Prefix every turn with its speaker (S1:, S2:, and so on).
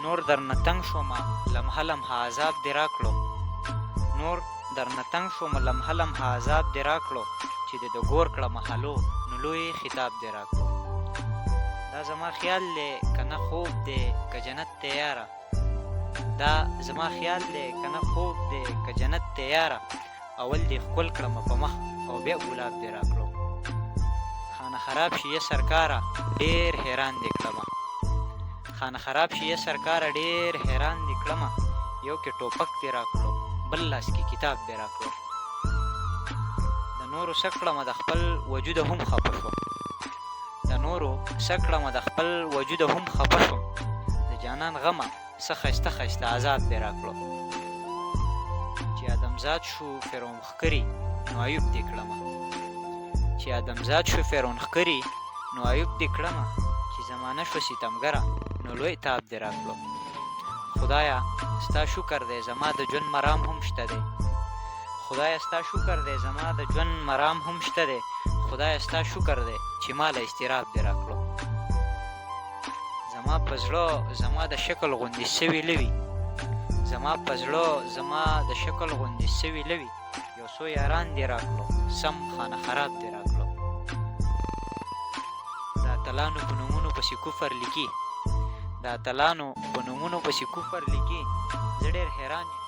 S1: نور درنه تنګ شومه لمحه لمحه عذاب دې راکړو نور درنه تنګ شومه لمحه لمحه عذاب دې راکړو چې دې د ګور کړمه هلو نو لوی خطاب دې راکړو دا زما خیال دی که نه خوب دی که جنت دی یاره دا زما خیال دی که نه خوب دی که جنت دی یاره اول دې ښکل کړمه په مخ او بیا ګلاب دې راکړو خانه خراب شي یې سرکاره ډېر حیران دې کړمه خانه خراب شي یې سرکاره ډېر حیران دې کړمه یو کې ټوپک دې راکړو بل لاس کې کتاب دې راکړو د نورو څه کړمه د خپل وجوده هم خفه شوم د نورو څه کړمه د خپل وجوده هم خفه شوم د جانان غمه څه ښایسته ښایسته عذاب دې راکړو چې آدمزاد شو فرعون ښکري نو ایوب دې کړمه چې آدمزاد شو فرعون ښکري نو ایوب دې کړمه چې زمانه شو ستمګره نو لوی تاب دې راکړو خدایا ستا شکر دی زما د ژوند مرام هم شته دی خدایا ستا شکر دی زما د ژوند مرام هم شته دی خدایا ستا شکر دی چې ما له اضطراب دې راکړو زما په زړه زما د شکل غوندې سوي لوي زما په زړه زما د شکل غوندې سوي لوي یو څو یاران دې راکړو سم خانه خراب دې راکړو د اتلانو په نومونو پسې کفر لیکي د اتلانو په نومونو پسې کفر لیکي زه ډېر حیران یم